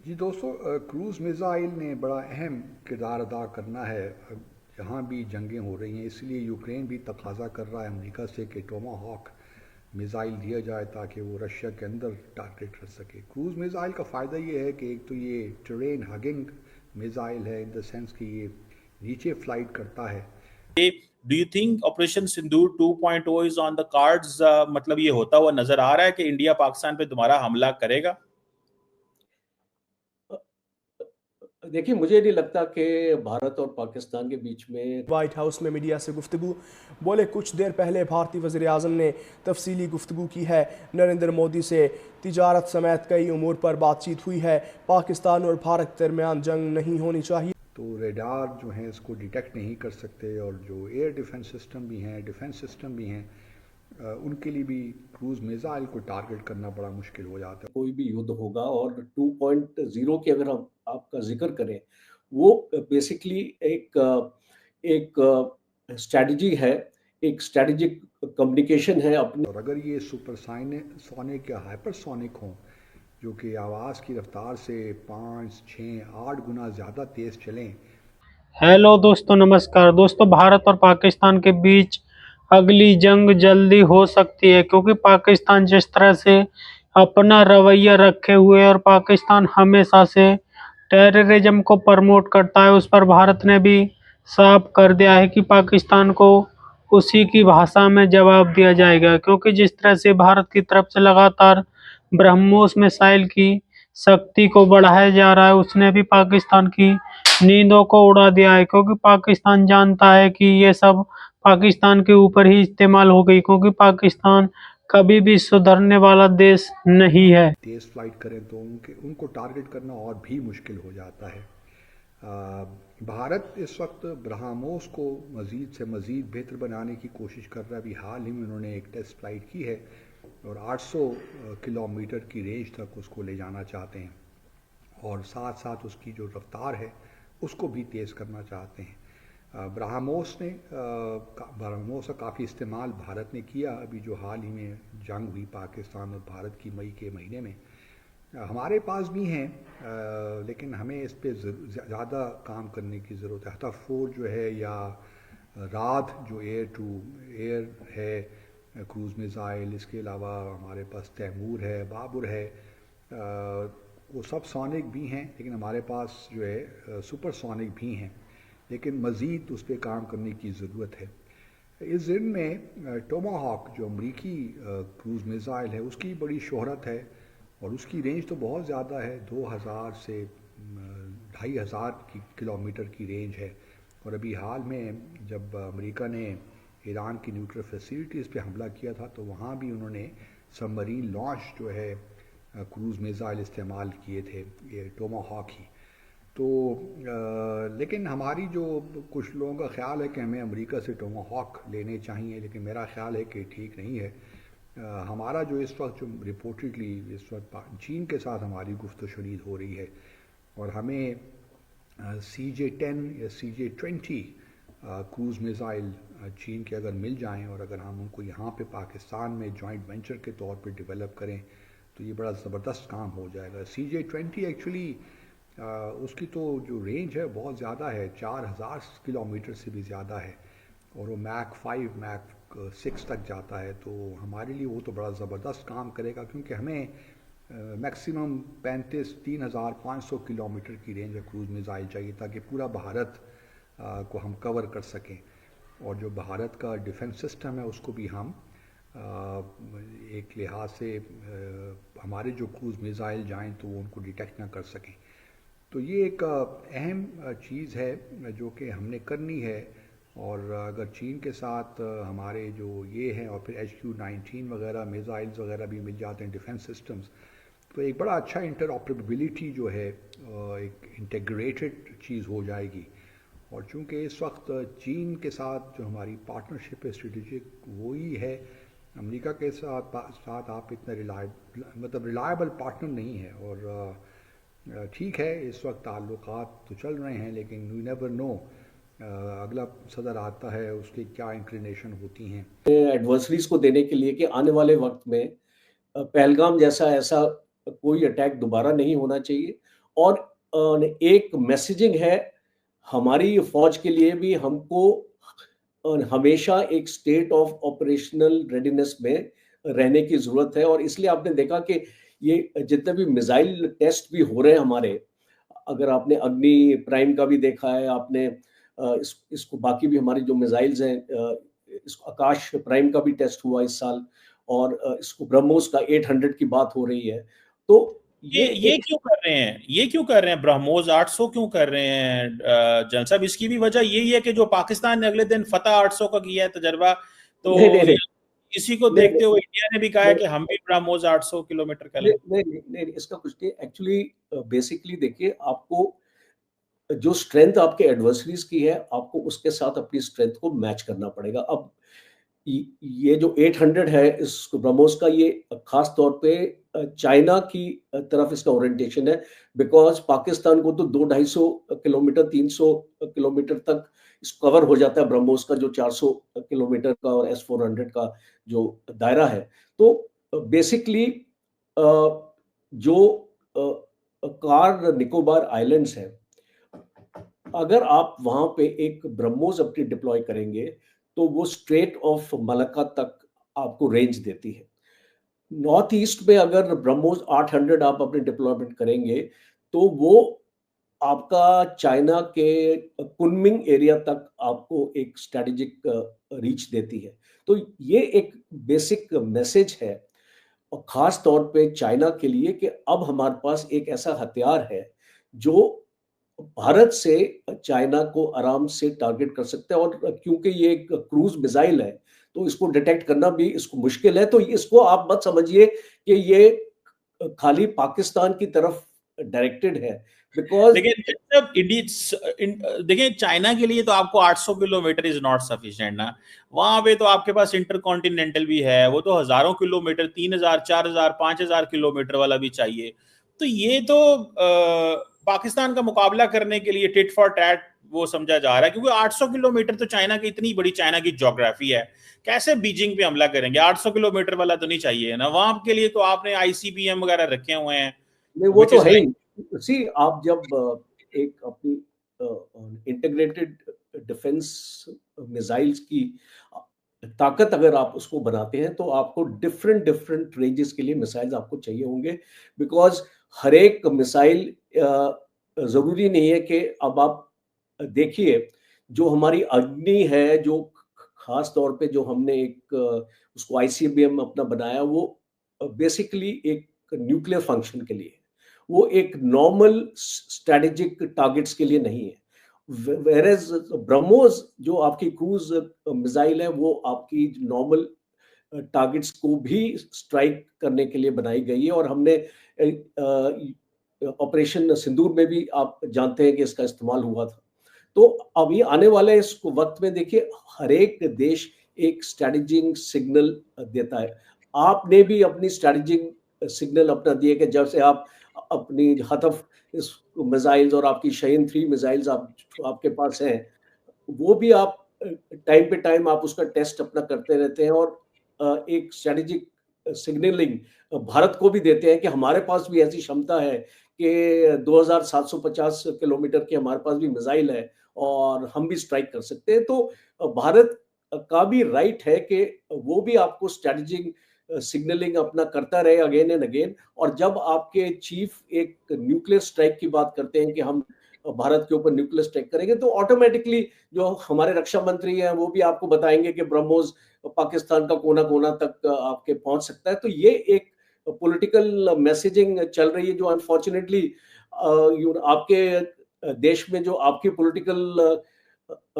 जी दोस्तों, cruise missile ने बड़ा अहम किरदार अदा करना है। जहाँ भी जंगें हो रही हैं, इसलिए यूक्रेन भी तकाजा कर रहा है अमेरिका से कि टोमाहॉक मिज़ाइल दिया जाए ताकि वो रशिया के अंदर टारगेट कर सके। क्रूज़ मिज़ाइल का फ़ायदा ये है कि एक तो ये टेरेन हगिंग मिज़ाइल है, इन द सेंस कि ये नीचे फ्लाइट करता है। Do you think operation Sindoor 2.0 is on the cards? मतलब ये होता हुआ नजर आ रहा है कि इंडिया पाकिस्तान पे दोबारा हमला करेगा? देखिए, मुझे नहीं लगता कि भारत और पाकिस्तान के बीच में वाइट हाउस में मीडिया से गुफ्तगू बोले, कुछ देर पहले भारतीय वज़ीर आज़म ने तफसीली गुफ्तगू की है। नरेंद्र मोदी से तिजारत समेत कई उमूर पर बातचीत हुई है। पाकिस्तान और भारत के दरमियान जंग नहीं होनी चाहिए। तो रेडार जो हैं इसको डिटेक्ट नहीं कर सकते, और जो एयर डिफेंस सिस्टम भी हैं, डिफेंस सिस्टम भी हैं, उनके लिए भी क्रूज़ मिज़ाइल को टारगेट करना बड़ा मुश्किल हो जाता है। कोई भी युद्ध होगा। और 2.0 की अगर हम आपका ज़िक्र करें, वो बेसिकली एक स्ट्रैटेजी है, एक स्ट्रैटेजिक कम्युनिकेशन है अपने। और अगर ये सोनिक या हाइपरसोनिक हों, जो कि आवाज़ की रफ्तार से 5, 6, 8 गुना ज़्यादा तेज़ चलें। हेलो दोस्तों, नमस्कार दोस्तों। भारत और पाकिस्तान के बीच अगली जंग जल्दी हो सकती है, क्योंकि पाकिस्तान जिस तरह से अपना रवैया रखे हुए है और पाकिस्तान हमेशा से टेररिज्म को प्रमोट करता है, उस पर भारत ने भी साफ कर दिया है कि पाकिस्तान को उसी की भाषा में जवाब दिया जाएगा। क्योंकि जिस तरह से भारत की तरफ से लगातार ब्रह्मोस मिसाइल की शक्ति को बढ़ाया जा रहा है, उसने भी पाकिस्तान की नींदों को उड़ा दिया है। क्योंकि पाकिस्तान जानता है कि ये सब पाकिस्तान के ऊपर ही इस्तेमाल हो गई, क्योंकि पाकिस्तान कभी भी सुधरने वाला देश नहीं है। तेज़ फ्लाइट करें तो उनको टारगेट करना और भी मुश्किल हो जाता है। भारत इस वक्त ब्रह्मोस को मज़ीद से मज़ीद बेहतर बनाने की कोशिश कर रहा है। अभी हाल ही में उन्होंने एक टेस्ट फ्लाइट की है और 800 किलोमीटर की रेंज तक उसको ले जाना चाहते हैं, और साथ साथ उसकी जो रफ्तार है उसको भी तेज़ करना चाहते हैं। ब्रह्मोस का काफ़ी इस्तेमाल भारत ने किया। अभी जो हाल ही में जंग हुई पाकिस्तान और भारत की मई के महीने में, हमारे पास भी हैं, लेकिन हमें इस पे ज़्यादा काम करने की ज़रूरत है। हतफ 4 जो है, या राद जो एयर टू एयर है क्रूज़ मिज़ाइल, इसके अलावा हमारे पास तैमूर है, बाबर है, वो सब सोनिक भी हैं, लेकिन हमारे पास जो है सुपर सोनिक भी हैं, लेकिन मज़ीद उस पर काम करने की ज़रूरत है। इस ज़िन में टोमाहॉक जो अमरीकी क्रूज़ मिज़ाइल है, उसकी बड़ी शोहरत है और उसकी रेंज तो बहुत ज़्यादा है। 2000 से 2500 किलोमीटर की रेंज है। और अभी हाल में जब अमेरिका ने ईरान की न्यूक्लियर फैसिलिटीज़ पे हमला किया था, तो वहाँ भी उन्होंने सबमरीन लॉन्च जो है क्रूज़ मिज़ाइल इस्तेमाल किए थे, ये टोमाहॉक ही। तो लेकिन हमारी जो कुछ लोगों का ख्याल है कि हमें अमेरिका से टोमाहॉक लेने चाहिए, लेकिन मेरा ख्याल है कि ठीक नहीं है। हमारा जो इस वक्त जो रिपोर्टेडली इस वक्त चीन के साथ हमारी गुफ्त शनीद हो रही है, और हमें CJ-10 या CJ-20 क्रूज़ मिज़ाइल चीन के अगर मिल जाएं, और अगर हम उनको यहाँ पे पाकिस्तान में जॉइंट वेंचर के तौर पे डेवलप करें, तो ये बड़ा ज़बरदस्त काम हो जाएगा। CJ-20 एक्चुअली उसकी तो जो रेंज है बहुत ज़्यादा है, 4000 किलोमीटर से भी ज़्यादा है, और वो मैक 5 मैक 6 तक जाता है। तो हमारे लिए वो तो बड़ा ज़बरदस्त काम करेगा, क्योंकि हमें मैक्सिमम 35,500 किलोमीटर की रेंज में क्रूज़ मिज़ाइल चाहिए, ताकि पूरा भारत को हम कवर कर सकें, और जो भारत का डिफेंस सिस्टम है उसको भी हम एक लिहाज से हमारे जो क्रूज़ मिज़ाइल जाएं तो वो उनको डिटेक्ट ना कर सकें। तो ये एक अहम चीज़ है जो कि हमने करनी है। और अगर चीन के साथ हमारे जो ये हैं, और फिर HQ-19 वगैरह मिज़ाइल्स वगैरह भी मिल जाते हैं, डिफेंस सिस्टम्स, तो एक बड़ा अच्छा इंटरऑपरेबिलिटी जो है एक इंटीग्रेटेड चीज़ हो जाएगी। और चूँकि इस वक्त चीन के साथ जो हमारी पार्टनरशिप है स्ट्रेटेजिक, वही है। अमेरिका के साथ आप इतना रिलायबल पार्टनर नहीं है। और ठीक है, इस वक्त ताल्लुकात तो चल रहे हैं, लेकिन यू नेवर नो अगला सदर आता है उसकी क्या इंक्लिनेशन होती हैं। एडवर्सरीज को देने के लिए कि आने वाले वक्त में पहलगाम जैसा ऐसा कोई अटैक दोबारा नहीं होना चाहिए। और एक मैसेजिंग है हमारी फौज के लिए भी, हमको हमेशा एक स्टेट ऑफ ऑपरेशनल रेडीनेस में रहने की जरूरत है। और इसलिए आपने देखा कि ये जितने भी मिसाइल टेस्ट भी हो रहे हैं हमारे, अगर आपने अग्नि प्राइम का भी देखा है, आपने इसको बाकी भी हमारी जो मिसाइल्स हैं, इसको आकाश प्राइम का भी टेस्ट हुआ इस साल, और इसको ब्रह्मोस का 800 की बात हो रही है। तो ये क्यों कर रहे हैं, ये क्यों कर रहे हैं, ब्रह्मोस 800 क्यों कर रहे हैं जनरल साहब? इसकी भी वजह यही है कि जो पाकिस्तान ने अगले दिन फतह 800 का किया है तजर्बा, तो नहीं, इसी को नहीं, देखते हुए इंडिया ने भी कहा है कि हम भी ब्रह्मोस 800 किलोमीटर का लें। नहीं, इसका कुछ नहीं। एक्चुअली बेसिकली देखिए, आपको जो स्ट्रेंथ आपके एडवर्सरीज की है, आपको उसके साथ अपनी स्ट्रेंथ को मैच करना पड़ेगा। अब ये जो 800 है इस ब्रह्मोस का, ये खास तौर पे चाइना की तरफ इसका ओरिएंटेशन है, बिकॉज पाकिस्तान को तो 200-250 किलोमीटर 300 किलोमीटर तक कवर हो जाता है ब्रह्मोस का, जो 400 किलोमीटर का और S-400 का जो दायरा है। तो बेसिकली जो कार निकोबार आइलैंड्स हैं, अगर आप वहां पे एक ब्रह्मोस अपनी डिप्लॉय करेंगे तो वो स्ट्रेट ऑफ मलक्का तक आपको रेंज देती है। नॉर्थ ईस्ट में अगर ब्रह्मोस 800 आप अपने डिप्लॉयमेंट करेंगे तो वो आपका चाइना के कुनमिंग एरिया तक आपको एक स्ट्रेटेजिक रीच देती है। तो ये एक बेसिक मैसेज है, और खास तौर पे चाइना के लिए, कि अब हमारे पास एक ऐसा हथियार है जो भारत से चाइना को आराम से टारगेट कर सकते हैं। और क्योंकि ये एक क्रूज मिसाइल है तो इसको डिटेक्ट करना भी इसको मुश्किल है। तो इसको आप मत समझिए कि ये खाली पाकिस्तान की तरफ डायरेक्टेड है, बिकॉज देखिए चाइना के लिए तो आपको 800 किलोमीटर इज नॉट सफिशिएंट ना, वहां पे तो आपके पास इंटरकॉन्टिनेंटल भी है, वो तो हजारों किलोमीटर 3000 4000 5000 किलोमीटर वाला भी चाहिए। तो ये तो पाकिस्तान का मुकाबला करने के लिए टिट फॉर टैट वो समझा जा रहा है, क्योंकि 800 किलोमीटर तो चाइना की, इतनी बड़ी चाइना की ज्योग्राफी है, कैसे बीजिंग पे हमला करेंगे? 800 किलोमीटर वाला तो नहीं चाहिए ना, वहां के लिए तो आपने ICBM वगैरह रखे हुए हैं। नहीं, वो तो है ही। सी, आप जब एक अपनी इंटीग्रेटेड डिफेंस मिसाइल्स की ताकत अगर आप उसको बनाते हैं तो आपको डिफरेंट डिफरेंट रेंजेस के लिए मिसाइल्स आपको चाहिए होंगे, बिकॉज हर एक मिसाइल जरूरी नहीं है कि, अब आप देखिए जो हमारी अग्नि है, जो खास तौर पे जो हमने एक उसको ICBM अपना बनाया, वो बेसिकली एक न्यूक्लियर फंक्शन के लिए, वो एक नॉर्मल स्ट्रेटेजिक टारगेट्स के लिए नहीं है। वेरेज ब्रह्मोस जो आपकी क्रूज मिसाइल है, वो आपकी नॉर्मल टारगेट्स को भी स्ट्राइक करने के लिए बनाई गई है। और हमने ऑपरेशन सिंदूर में भी आप जानते हैं कि इसका इस्तेमाल हुआ था। तो अभी आने वाले इस वक्त में देखिए, हर एक देश एक स्ट्रेटेजिक सिग्नल देता है। आपने भी अपनी स्ट्रेटेजिक सिग्नल अपना दिए कि जब से आप अपनी हतफ इस मिसाइल्स और आपकी शहीन 3 मिसाइल्स आपके पास हैं, वो भी आप टाइम पे टाइम आप उसका टेस्ट अपना करते रहते हैं, और एक स्ट्रेटेजिक सिग्नलिंग भारत को भी देते हैं कि हमारे पास भी ऐसी क्षमता है कि 2750 किलोमीटर की हमारे पास भी मिसाइल है और हम भी स्ट्राइक कर सकते हैं। तो भारत का भी राइट है कि वो भी आपको स्ट्रेटेजिक सिग्नलिंग अपना करता रहे अगेन एंड अगेन। और जब आपके चीफ एक न्यूक्लियर स्ट्राइक की बात करते हैं कि हम भारत के ऊपर न्यूक्लियर स्ट्राइक करेंगे, तो ऑटोमेटिकली जो हमारे रक्षा मंत्री हैं वो भी आपको बताएंगे कि ब्रह्मोस पाकिस्तान का कोना कोना तक आपके पहुंच सकता है। तो ये एक पॉलिटिकल मैसेजिंग चल रही है, जो अनफॉर्चुनेटली आपके देश में जो आपकी पॉलिटिकल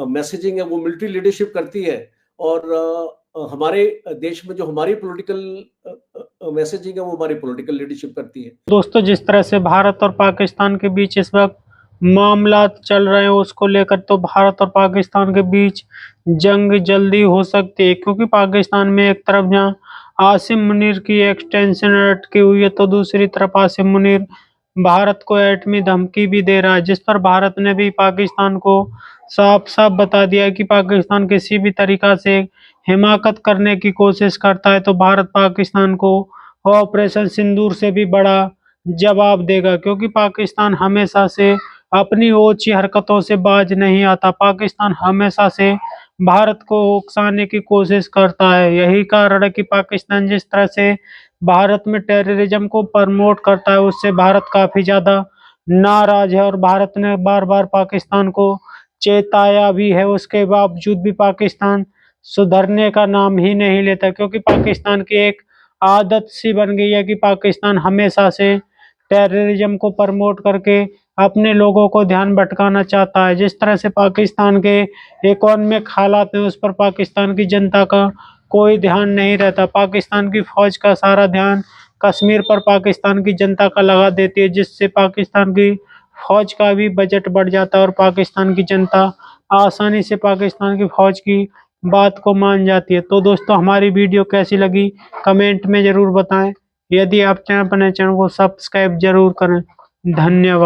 मैसेजिंग है वो मिलिट्री लीडरशिप करती है, और हमारे देश में जो हमारी पॉलिटिकल मैसेजिंग है वो हमारी पॉलिटिकल लीडरशिप करती है। दोस्तों, जिस तरह से भारत और पाकिस्तान के बीच इस वक्त मामला चल रहे हैं, उसको लेकर तो भारत और पाकिस्तान के बीच जंग जल्दी हो सकती है, क्योंकि पाकिस्तान में एक तरफ जहां आसिम मुनीर की एक्सटेंशन अटकी हुई है, तो दूसरी तरफ आसिम मुनीर भारत को एटमी धमकी भी दे रहा है, जिस पर भारत ने भी पाकिस्तान को साफ साफ बता दिया है कि पाकिस्तान किसी भी तरीका से हिमाकत करने की कोशिश करता है तो भारत पाकिस्तान को ऑपरेशन सिंदूर से भी बड़ा जवाब देगा, क्योंकि पाकिस्तान हमेशा से अपनी ओछी हरकतों से बाज नहीं आता। पाकिस्तान हमेशा से भारत को उकसाने की कोशिश करता है। यही कारण है कि पाकिस्तान जिस तरह से भारत में टेररिज्म को प्रमोट करता है, उससे भारत काफी ज्यादा नाराज है और भारत ने बार बार पाकिस्तान को चेताया भी है। उसके बावजूद भी पाकिस्तान सुधरने का नाम ही नहीं लेता, क्योंकि पाकिस्तान की एक आदत सी बन गई है कि पाकिस्तान हमेशा से टेररिज्म को प्रमोट करके अपने लोगों को ध्यान भटकाना चाहता है। जिस तरह से पाकिस्तान के इकोनॉमिक हालात हैं, उस पर पाकिस्तान की जनता का कोई ध्यान नहीं रहता। पाकिस्तान की फौज का सारा ध्यान कश्मीर पर पाकिस्तान की जनता का लगा देती है, जिससे पाकिस्तान की फौज का भी बजट बढ़ जाता है और पाकिस्तान की जनता आसानी से पाकिस्तान की फौज की बात को मान जाती है। तो दोस्तों, हमारी वीडियो कैसी लगी कमेंट में जरूर बताएं। यदि आप चैनल पर नए, चैनल को सब्सक्राइब जरूर करें। धन्यवाद।